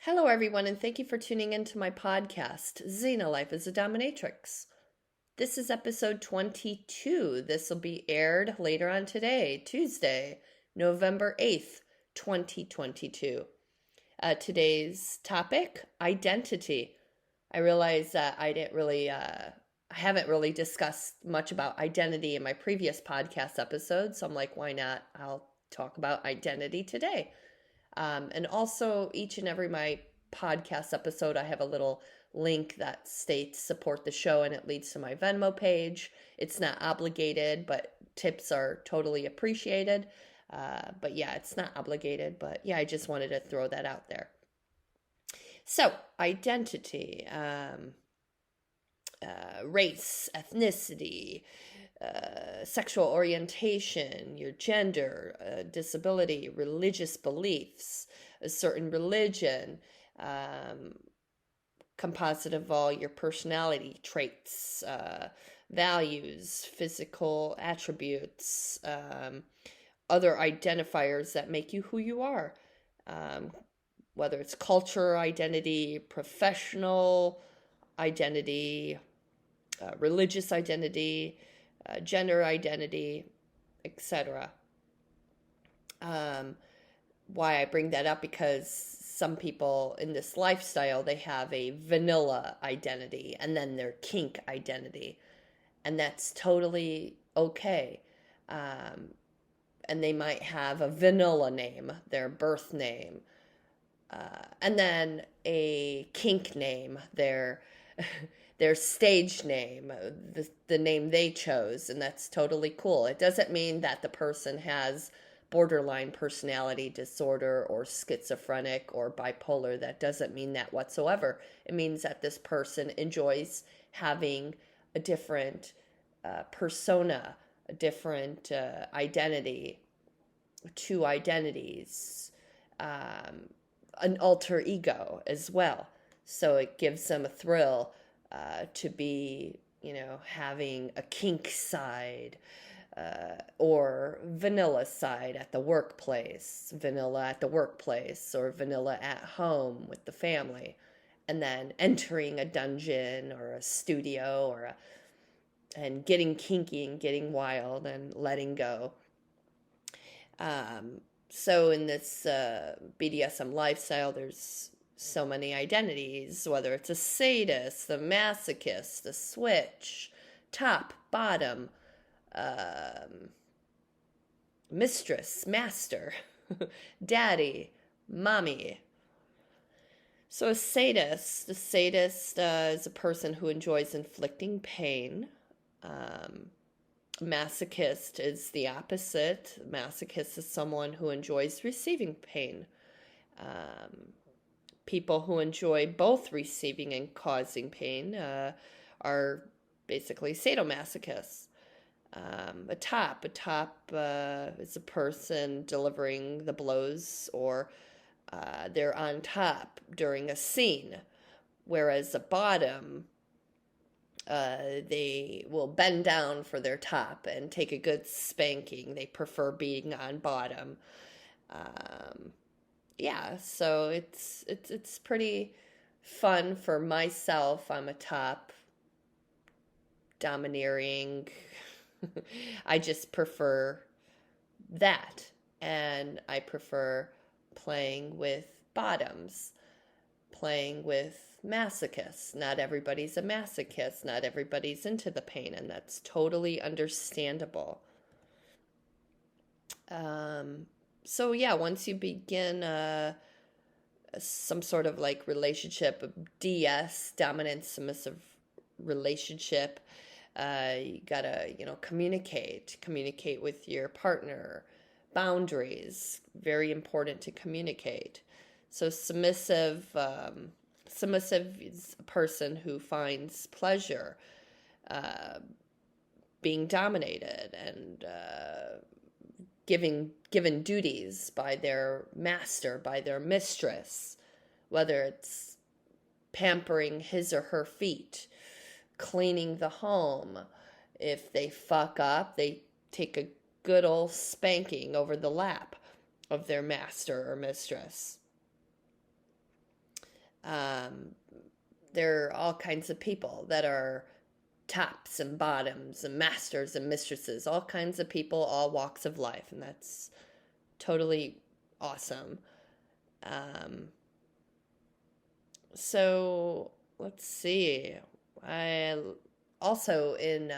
Hello, everyone, and thank you for tuning into my podcast, Xena Life as a Dominatrix. This is episode 22. This will be aired later on today, Tuesday, November 8th, 2022. Today's topic, identity. I realize that I haven't really discussed much about identity in my previous podcast episodes, so I'm like, why not? I'll talk about identity today. And also, each and every my podcast episode, I have a little link that states support the show and it leads to my Venmo page. It's not obligated, but tips are totally appreciated. But yeah, it's not obligated, but yeah, I just wanted to throw that out there. So, identity, race, ethnicity, sexual orientation, your gender, disability, religious beliefs, a certain religion, um, composite of all your personality traits, values, physical attributes, other identifiers that make you who you are, um, whether it's culture identity, professional identity, religious identity, gender identity, etc. Um, why I bring that up because some people in this lifestyle they have a vanilla identity and then their kink identity, and that's totally okay. Um, and they might have a vanilla name, their birth name, and then a kink name, their stage name, the name they chose, and that's totally cool. It doesn't mean that the person has borderline personality disorder or schizophrenic or bipolar. That doesn't mean that whatsoever. It means that this person enjoys having a different persona, a different identity, two identities, an alter ego as well. So it gives them a thrill to be, having a kink side or vanilla side at the workplace, vanilla at the workplace, or vanilla at home with the family, and then entering a dungeon or a studio and getting kinky and getting wild and letting go. Um, so in this BDSM lifestyle, there's so many identities, whether it's a sadist, a masochist, a switch, top, bottom, um, mistress, master, daddy, mommy. So a sadist is a person who enjoys inflicting pain. Um, Masochist is the opposite. Masochist is someone who enjoys receiving pain. Um, People who enjoy both receiving and causing pain are basically sadomasochists. A top is a person delivering the blows, or they're on top during a scene, whereas a bottom, they will bend down for their top and take a good spanking. They prefer being on bottom. Um, yeah, so it's pretty fun for myself. I'm a top, domineering. I just prefer that, and I prefer playing with bottoms, playing with masochists. Not everybody's a masochist, not everybody's into the pain, and that's totally understandable. Um, so yeah, once you begin some sort of like relationship, DS, dominant submissive relationship, you gotta, communicate with your partner. Boundaries, very important to communicate. So submissive is a person who finds pleasure uh, being dominated and given duties by their master, by their mistress, whether it's pampering his or her feet, cleaning the home. If they fuck up, they take a good old spanking over the lap of their master or mistress. There are all kinds of people that are tops and bottoms and masters and mistresses, all kinds of people, all walks of life, and that's totally awesome. Um, so let's see. I also in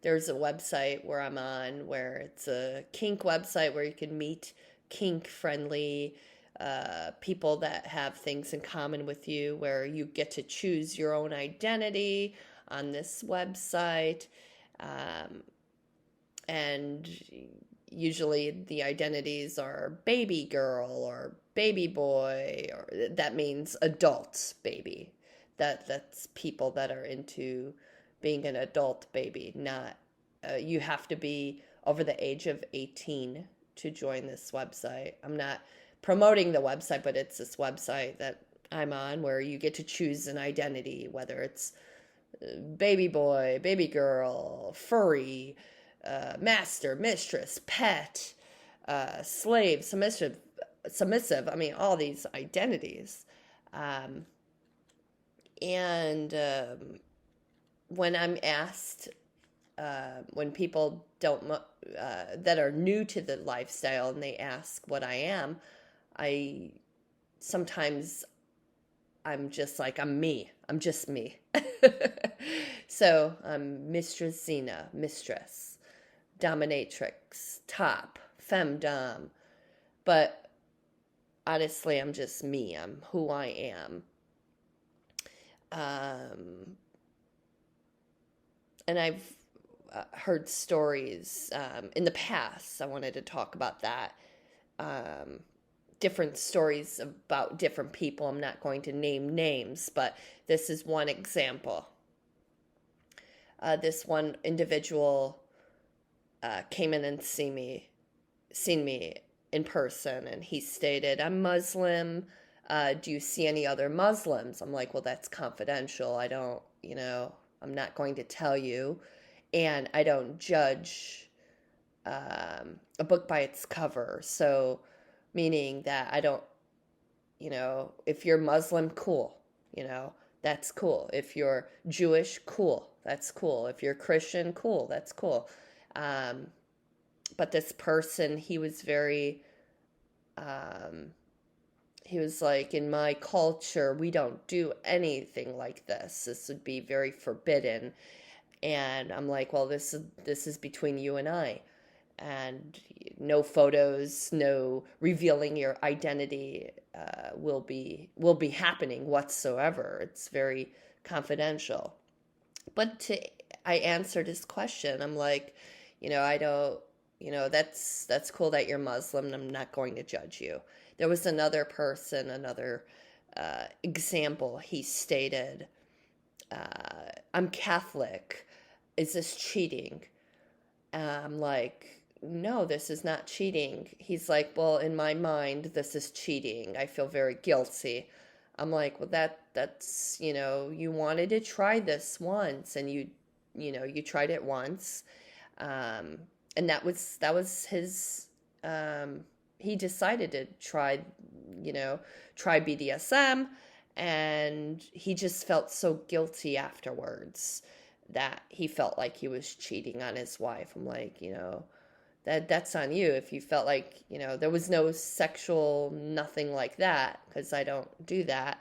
there's a website where I'm on where it's a kink website where you can meet kink friendly people that have things in common with you, where you get to choose your own identity on this website. Um, and usually the identities are baby girl or baby boy, or that means adult baby. That's people that are into being an adult baby, not you have to be over the age of 18 to join this website. I'm not promoting the website, but it's this website that I'm on where you get to choose an identity, whether it's baby boy, baby girl, furry, master, mistress, pet, slave, submissive. I mean, all these identities. Um, and when I'm asked, when people don't, that are new to the lifestyle and they ask what I am, I sometimes I'm just like, I'm me. I'm just me. So I'm Mistress Xena, mistress, dominatrix, top, femdom. But honestly, I'm just me. I'm who I am. And I've heard stories in the past. I wanted to talk about that. Different stories about different people. I'm not going to name names, but this is one example. This one individual came in and seen me in person, and he stated, "I'm Muslim. Do you see any other Muslims?" I'm like, "Well, that's confidential. I don't, I'm not going to tell you, and I don't judge a book by its cover." So, meaning that I don't, if you're Muslim, cool, that's cool. If you're Jewish, cool, that's cool. If you're Christian, cool, that's cool. But this person, he was very, he was like, "In my culture, we don't do anything like this. This would be very forbidden." And I'm like, "Well, this is between you and I. And no photos, no revealing your identity will be happening whatsoever. It's very confidential." But I answered his question. I'm like, I don't, that's cool that you're Muslim, and I'm not going to judge you. There was another person, another example. He stated, "I'm Catholic. Is this cheating?" I'm like, "No, this is not cheating." He's like, "Well, in my mind, this is cheating. I feel very guilty." I'm like, "Well, that's, you wanted to try this once, and you tried it once." And that was his, he decided to try BDSM, and he just felt so guilty afterwards that he felt like he was cheating on his wife. I'm like, that's on you. If you felt like, there was no sexual, nothing like that, because I don't do that.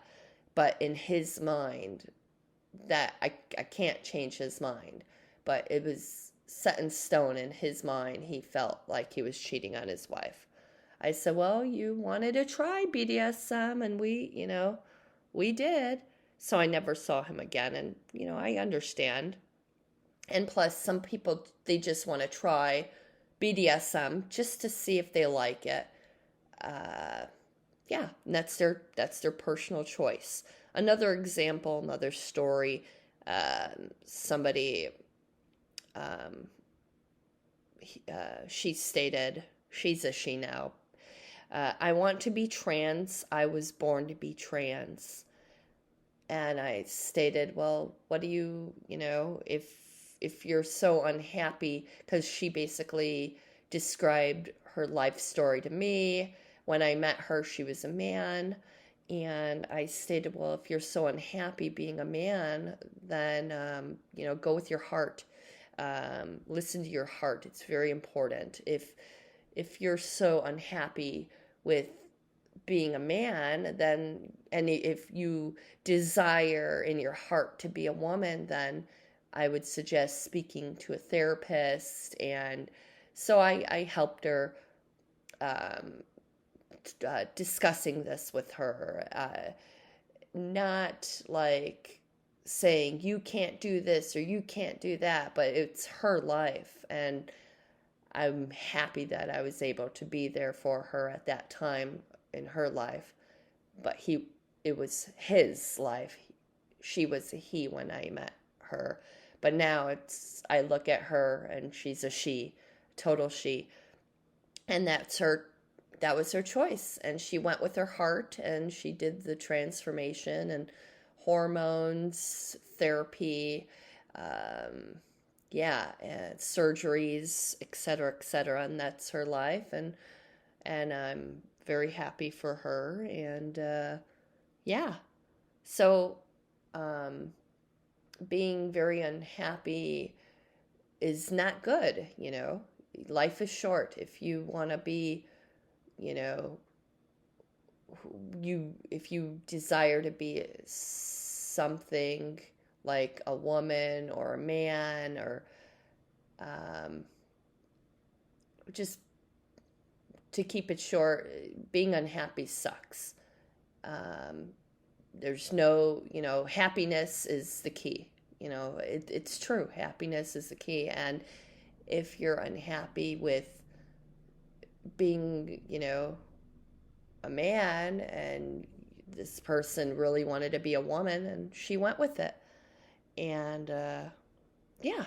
But in his mind, that I can't change his mind. But it was set in stone in his mind. He felt like he was cheating on his wife. I said, "Well, you wanted to try BDSM, and we did." So I never saw him again. And, I understand. And plus, some people, they just want to try BDSM just to see if they like it. Yeah, and that's their personal choice. Another example, another story, somebody, she stated, she's a she now, "I want to be trans. I was born to be trans." And I stated, "Well, what do you, if you're so unhappy," because she basically described her life story to me. When I met her, she was a man, And I stated, well, if you're so unhappy being a man, then, go with your heart. Listen to your heart. It's very important. If you're so unhappy with being a man, then, and if you desire in your heart to be a woman, then I would suggest speaking to a therapist. And so I helped her, um, discussing this with her, not like saying you can't do this or you can't do that, but it's her life. And I'm happy that I was able to be there for her at that time in her life. But it was his life. She was a he when I met her. But now I look at her and she's a she, total she. And that was her choice. And she went with her heart and she did the transformation and hormones, therapy, um, yeah, and surgeries, et cetera, and that's her life, and I'm very happy for her, and yeah, so um, being very unhappy is not good. Life is short. If you want to be, you know, if you desire to be something like a woman or a man or um, just to keep it short, being unhappy sucks. Um, there's no, happiness is the key. It's true. Happiness is the key. And if you're unhappy with being, a man and this person really wanted to be a woman and she went with it. And yeah.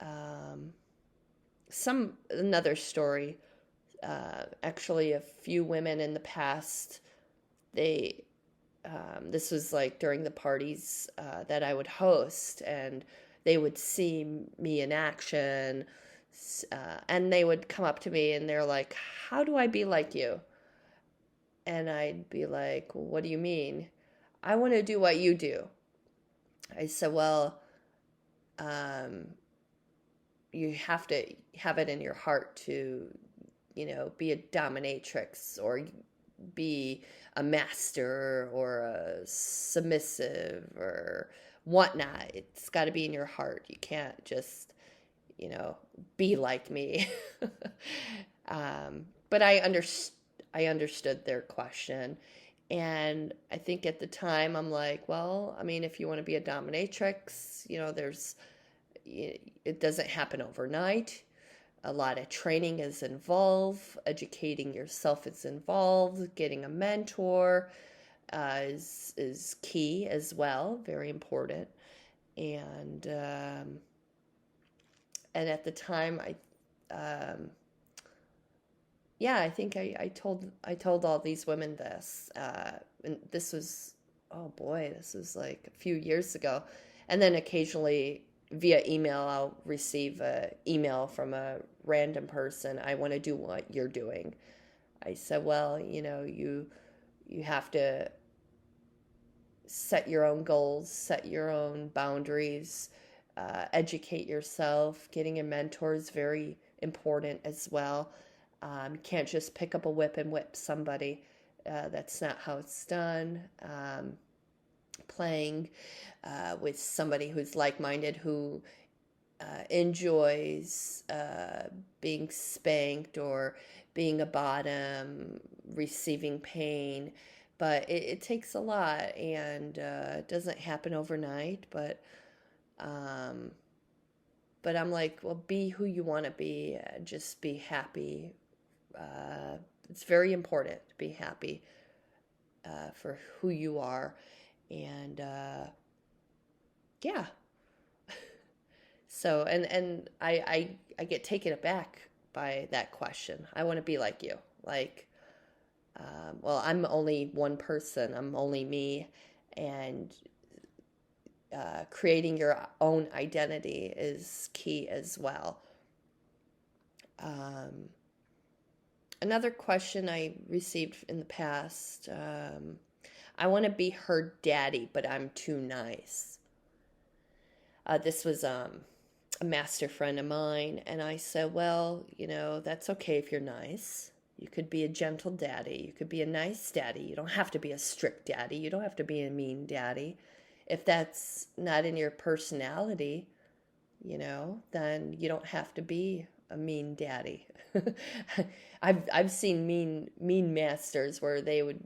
Um, another story. Actually, a few women in the past, they this was like during the parties that I would host, and they would see me in action, and they would come up to me and they're like, "How do I be like you?" And I'd be like, well, "What do you mean?" "I want to do what you do." I said, "Well, um, you have to have it in your heart to, be a dominatrix or be a master or a submissive or whatnot. It's got to be in your heart. You can't just, you know, be like me." But I understood their question. And I think at the time I'm like, well, I mean, if you want to be a dominatrix, it doesn't happen overnight. A lot of training is involved, educating yourself is involved, getting a mentor is key as well, very important. And and at the time, I think I told all these women this, and this was, oh boy, this was like a few years ago, and then occasionally via email I'll receive a email from a random person. "I want to do what you're doing." I said, "Well, you have to set your own goals, set your own boundaries, educate yourself. Getting a mentor is very important as well. You can't just pick up a whip and whip somebody. That's not how it's done. Playing with somebody who's like-minded, who enjoys being spanked or being a bottom, receiving pain. But it takes a lot, and it doesn't happen overnight. Um, but I'm like, well, be who you want to be. Just be happy. It's very important to be happy for who you are. And yeah. So, and I get taken aback by that question. I want to be like you. Like, well, I'm only one person. I'm only me. And creating your own identity is key as well. Another question I received in the past. I want to be her daddy, but I'm too nice. This was a master friend of mine, and I said, well, that's okay if you're nice. You could be a gentle daddy. You could be a nice daddy. You don't have to be a strict daddy. You don't have to be a mean daddy. If that's not in your personality, then you don't have to be a mean daddy. I've seen mean masters where they would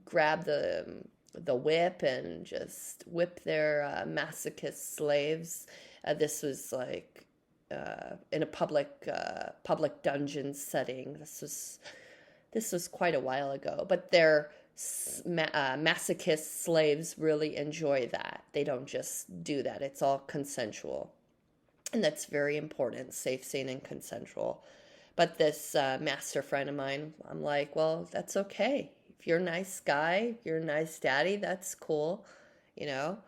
grab the whip and just whip their masochist slaves. This was like in a public dungeon setting. This was quite a while ago, but their masochist slaves really enjoy that. They don't just do that. It's all consensual, and that's very important: safe, sane, and consensual. But this master friend of mine, I'm like, well, that's okay. If you're a nice guy, you're a nice daddy, that's cool. You know,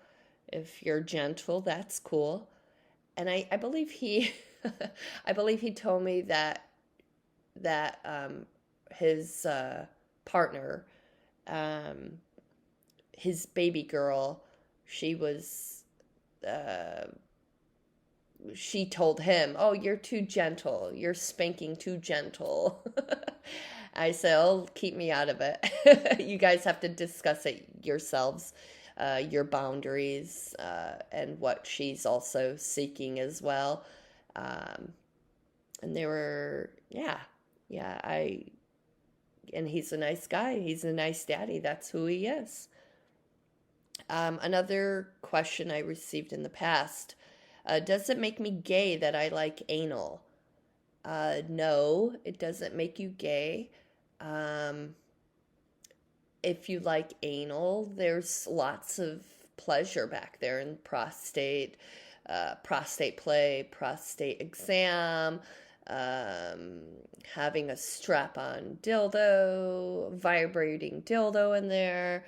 if you're gentle, that's cool. And I believe he, I believe he told me that his partner, um, his baby girl, she was, uh, she told him, "Oh, you're too gentle. You're spanking too gentle." I said, "Oh, keep me out of it. You guys have to discuss it yourselves, your boundaries, and what she's also seeking as well." Um, and they were, yeah, and he's a nice guy. He's a nice daddy. That's who he is. Another question I received in the past. Does it make me gay that I like anal? No, it doesn't make you gay. Um, if you like anal, there's lots of pleasure back there in prostate play, prostate exam, um, having a strap-on dildo, vibrating dildo in there,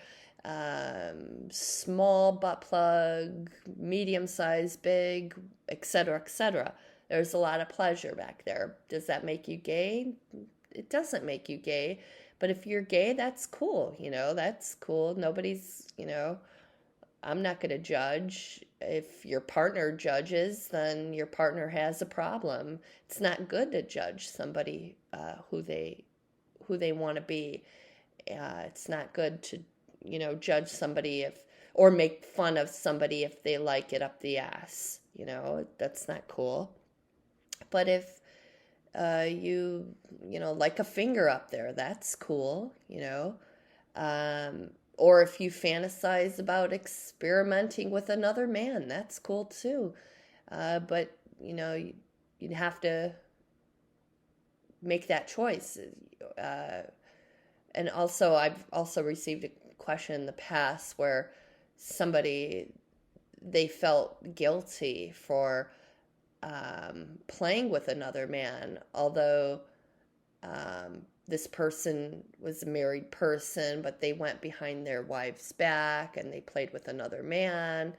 small butt plug, medium size, big, etc., etc. There's a lot of pleasure back there. Does that make you gay? It doesn't make you gay. But if you're gay, that's cool. That's cool. I'm not going to judge. If your partner judges, then your partner has a problem. It's not good to judge somebody who they want to be. It's not good to judge somebody or make fun of somebody if they like it up the ass. That's not cool. But if like a finger up there, that's cool. Or if you fantasize about experimenting with another man, that's cool too. But you'd have to make that choice. Uh, and also, I've also received a question in the past where somebody, they felt guilty for playing with another man, although this person was a married person, but they went behind their wife's back and they played with another man,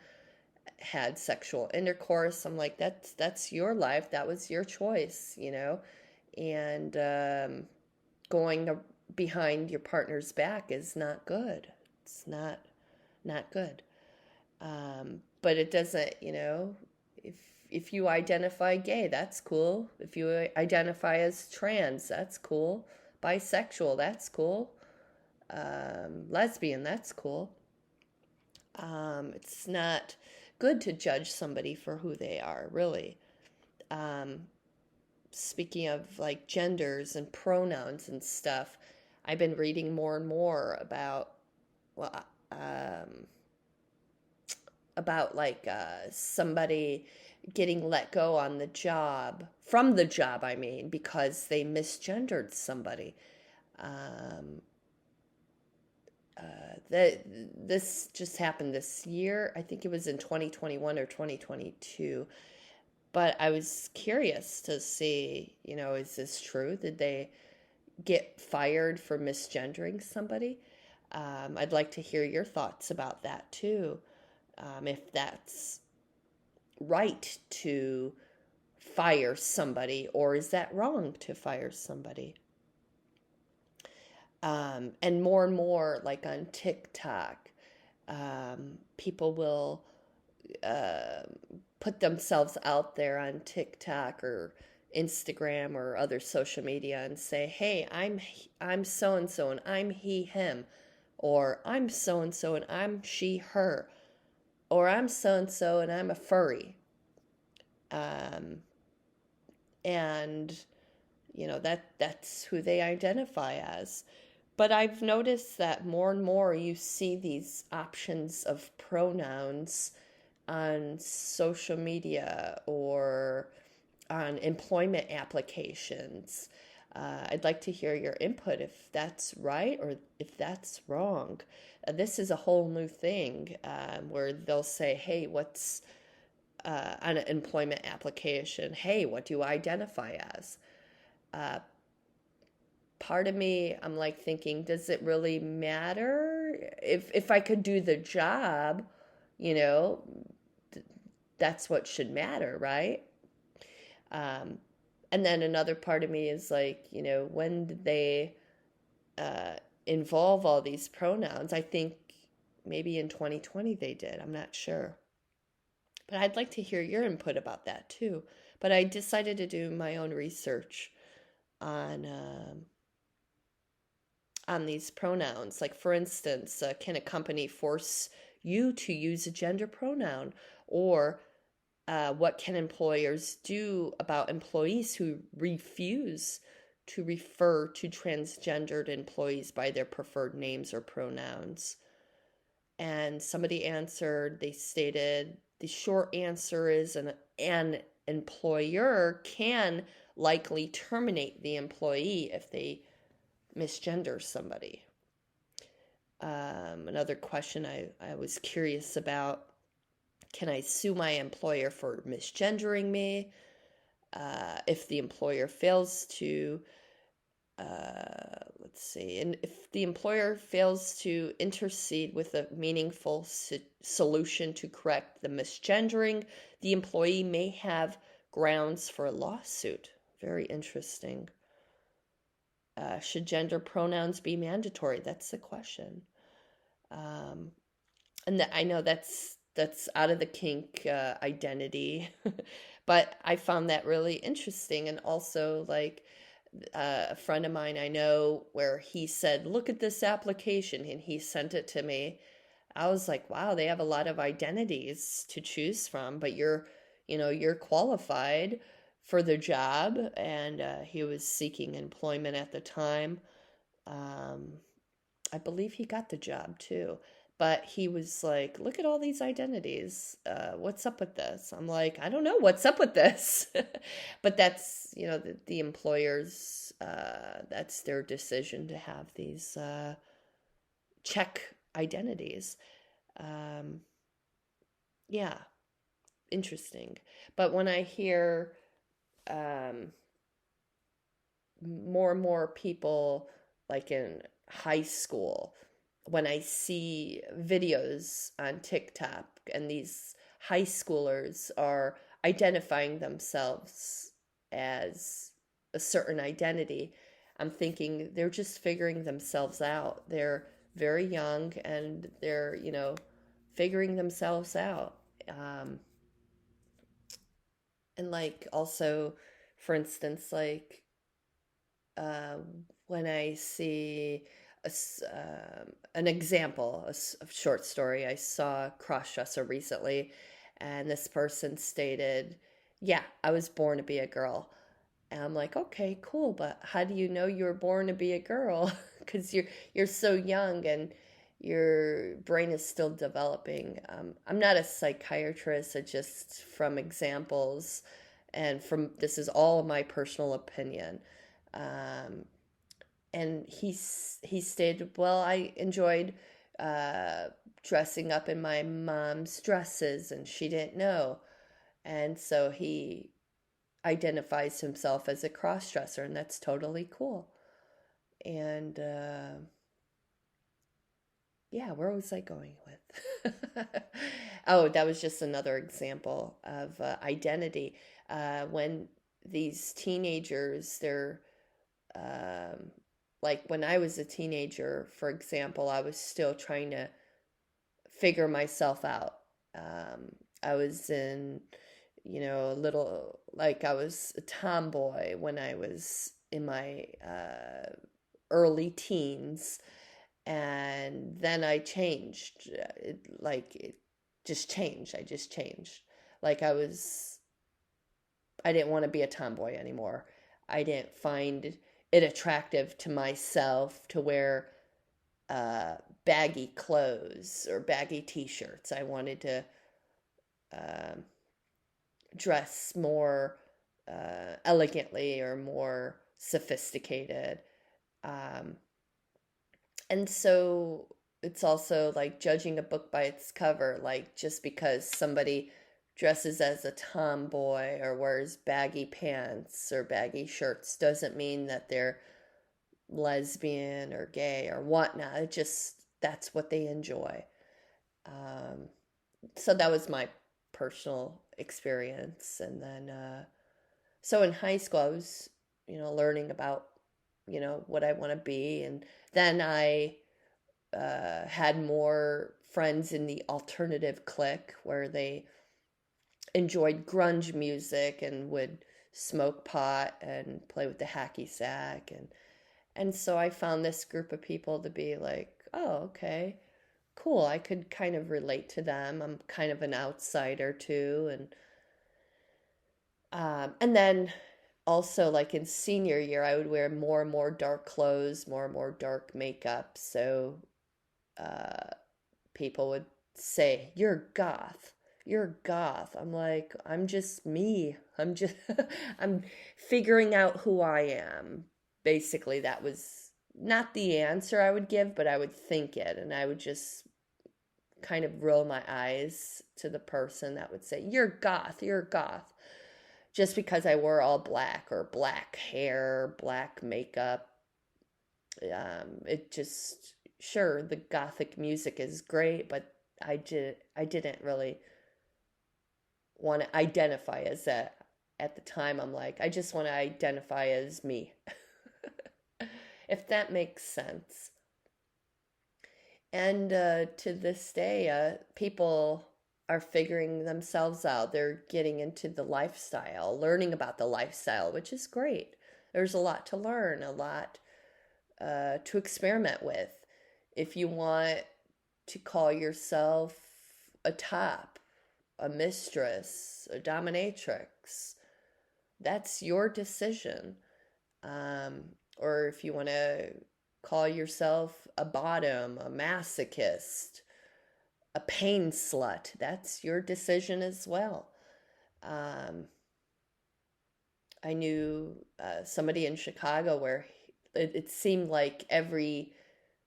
had sexual intercourse. I'm like, that's your life. That was your choice, and behind your partner's back is not good. It's not good. But it doesn't, if you identify gay, that's cool. If you identify as trans, that's cool. Bisexual, that's cool. Lesbian, that's cool. It's not good to judge somebody for who they are, really. Um, Speaking of like genders and pronouns and stuff, I've been reading more and more well, um, about like somebody getting let go on the job, from the job, I mean, because they misgendered somebody. Um, this just happened this year. I think it was in 2021 or 2022. But I was curious to see, is this true? Did they get fired for misgendering somebody? I'd like to hear your thoughts about that too. If that's right to fire somebody, or is that wrong to fire somebody? And more, like on TikTok, people will uh, put themselves out there on TikTok or Instagram or other social media and say, "Hey, I'm so and so and I'm he him," or "I'm so and so and I'm she her," or "I'm so and so and I'm a furry." Um, and that's who they identify as. But I've noticed that more and more you see these options of pronouns on social media or on employment applications. I'd like to hear your input if that's right or if that's wrong. This is a whole new thing where they'll say, "Hey, what's on an employment application? Hey, what do you identify as?" Uh, Part of me, I'm like thinking, does it really matter? If I could do the job, you know, that's what should matter, right? Um, and then another part of me is like, when did they uh, involve all these pronouns? I think maybe in 2020 they did. I'm not sure. But I'd like to hear your input about that too. But I decided to do my own research on on these pronouns. Like, for instance, can a company force you to use a gender pronoun? Or what can employers do about employees who refuse to refer to transgendered employees by their preferred names or pronouns? And somebody answered, they stated the short answer is an employer can likely terminate the employee if they misgender somebody. Another question I was curious about, can I sue my employer for misgendering me? If the employer fails to, let's see, and if the employer fails to intercede with a meaningful solution to correct the misgendering, the employee may have grounds for a lawsuit. Very interesting. Should gender pronouns be mandatory? That's the question. Um, and I know that's out of the kink identity, but I found that really interesting. And also, like, a friend of mine I know, where he said, "Look at this application," and he sent it to me. I was like, "Wow, they have a lot of identities to choose from, but you're qualified for the job." And he was seeking employment at the time. Um, I believe he got the job too. But he was like, "Look at all these identities. What's up with this?" I'm like, "I don't know what's up with this." But that's, the employers, that's their decision to have these check identities. Um, yeah, interesting. But when I hear um, more and more people, like in high school, when I see videos on TikTok and these high schoolers are identifying themselves as a certain identity, I'm thinking they're just figuring themselves out. They're very young and they're, figuring themselves out. Um, and like also, for instance, like uh, when I see an example, a short story, I saw Crossdresser recently, and this person stated, "Yeah, I was born to be a girl." And I'm like, "Okay, cool, but how do you know you were born to be a girl? Because you're so young and your brain is still developing." I'm not a psychiatrist, I just from examples and from this is all my personal opinion. Um, and he stated, "Well, I enjoyed uh, dressing up in my mom's dresses, and she didn't know." And so he identifies himself as a cross-dresser, and that's totally cool. And yeah, where was I going with? Oh, that was just another example of identity. When these teenagers, they're um, like when I was a teenager, for example, I was still trying to figure myself out. I was in, a little, like I was a tomboy when I was in my early teens. And then I changed. It just changed. I just changed. Like I didn't want to be a tomboy anymore. I didn't find it attractive to myself to wear uh, baggy clothes or baggy t-shirts. I wanted to um dress more elegantly or more sophisticated. Um, and so it's also like judging a book by its cover. Like just because somebody dresses as a tomboy or wears baggy pants or baggy shirts doesn't mean that they're lesbian or gay or whatnot. It just, that's what they enjoy. Um, so that was my personal experience. And then, so in high school, I was, learning about, what I want to be. And then I had more friends in the alternative clique where they enjoyed grunge music and would smoke pot and play with the hacky sack. And so I found this group of people to be like, oh, okay, cool. I could kind of relate to them. I'm kind of an outsider too. And then also like in senior year, I would wear more and more dark clothes, more and more dark makeup. So uh, people would say, "You're goth. You're goth." I'm like, I'm just me. I'm just, I'm figuring out who I am. Basically, that was not the answer I would give, but I would think it, and I would just kind of roll my eyes to the person that would say, "You're goth. You're goth." Just because I wore all black or black hair, black makeup, it just, sure, the gothic music is great, but I didn't really want to identify as that. At the time, I'm like, I just want to identify as me. If that makes sense. And to this day, people are figuring themselves out. They're getting into the lifestyle, learning about the lifestyle, which is great. There's a lot to learn, a lot to experiment with. If you want to call yourself a top, a mistress, a dominatrix, that's your decision. Um, or if you want to call yourself a bottom, a masochist, a pain slut, that's your decision as well. Um, I knew somebody in Chicago where it seemed like every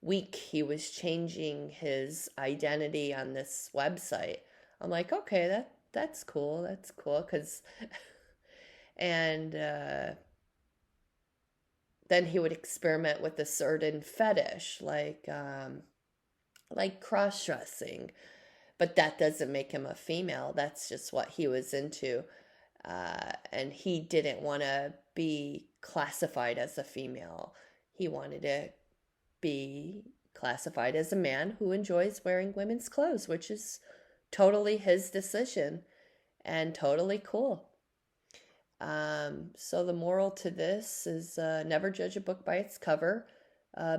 week he was changing his identity on this website. I'm like, okay, that's cool. That's cool, cause and then he would experiment with a certain fetish, like cross dressing, but that doesn't make him a female. That's just what he was into, and he didn't want to be classified as a female. He wanted to be classified as a man who enjoys wearing women's clothes, which is totally his decision and totally cool. So the moral to this is never judge a book by its cover.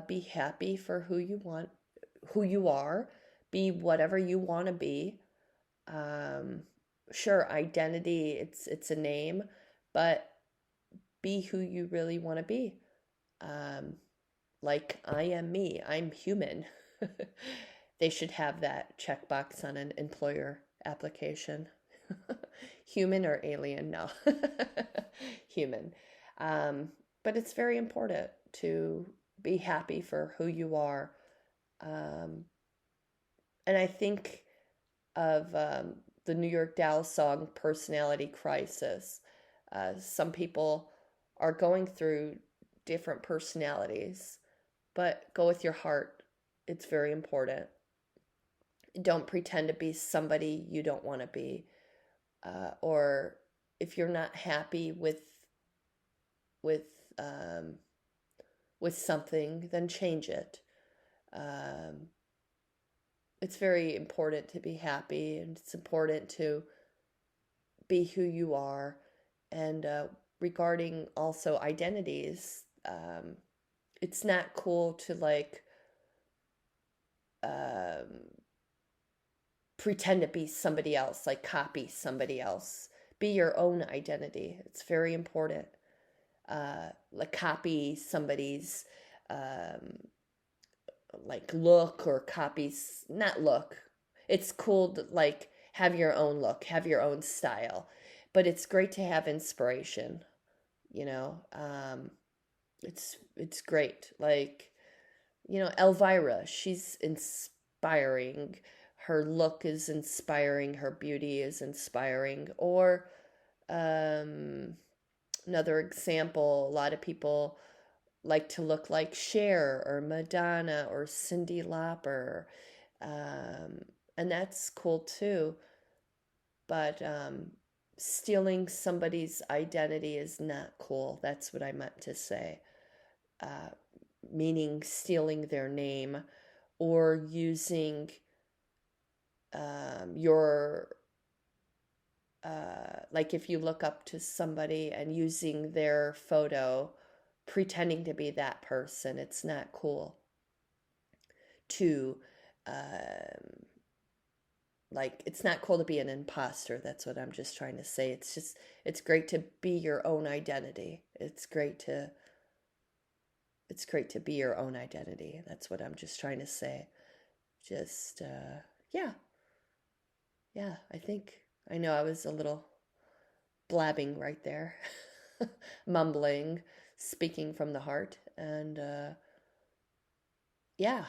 Be happy for who you want, who you are. Be whatever you want to be. Um, sure, identity, it's a name, but be who you really want to be. Um, like I am me. I'm human. They should have that checkbox on an employer application. Human or alien? No. Human. Um, but it's very important to be happy for who you are. Um, and I think of the New York Doll song Personality Crisis. Some people are going through different personalities, but go with your heart. It's very important. Don't pretend to be somebody you don't want to be. Or if you're not happy with um, with something, then change it. Um, it's very important to be happy, and it's important to be who you are. And regarding also identities, it's not cool to like um, pretend to be somebody else, like copy somebody else. Be your own identity. It's very important. Like copy somebody's um, like look, or copies, not look. It's cool to like have your own look, have your own style, but it's great to have inspiration. You know, it's great. Like, Elvira, she's inspiring. Her look is inspiring. Her beauty is inspiring. Or um, another example, a lot of people like to look like Cher or Madonna or Cyndi Lauper. Um, and that's cool too. But stealing somebody's identity is not cool. That's what I meant to say. Uh, Meaning stealing their name, or using your like if you look up to somebody and using their photo, pretending to be that person. It's not cool to um, like, it's not cool to be an imposter. That's what I'm just trying to say. It's great to be your own identity. It's great to be your own identity. That's what I'm just trying to say. Just yeah. Yeah, I know I was a little blabbing right there. Mumbling, speaking from the heart. And yeah,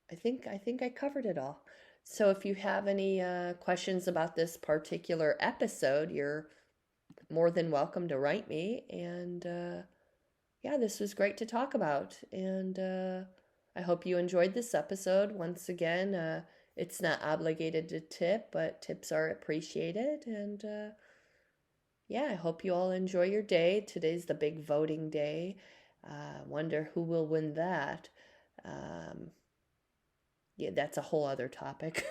I think I covered it all. So if you have any questions about this particular episode, you're more than welcome to write me. And yeah, this was great to talk about. And I hope you enjoyed this episode. Once again, it's not obligated to tip, but tips are appreciated. And yeah, I hope you all enjoy your day. Today's the big voting day. Wonder who will win that. Um, yeah, that's a whole other topic.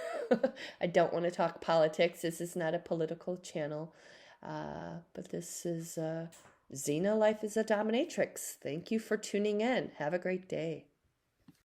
I don't want to talk politics. This is not a political channel. But this is Xena Life is a Dominatrix. Thank you for tuning in. Have a great day.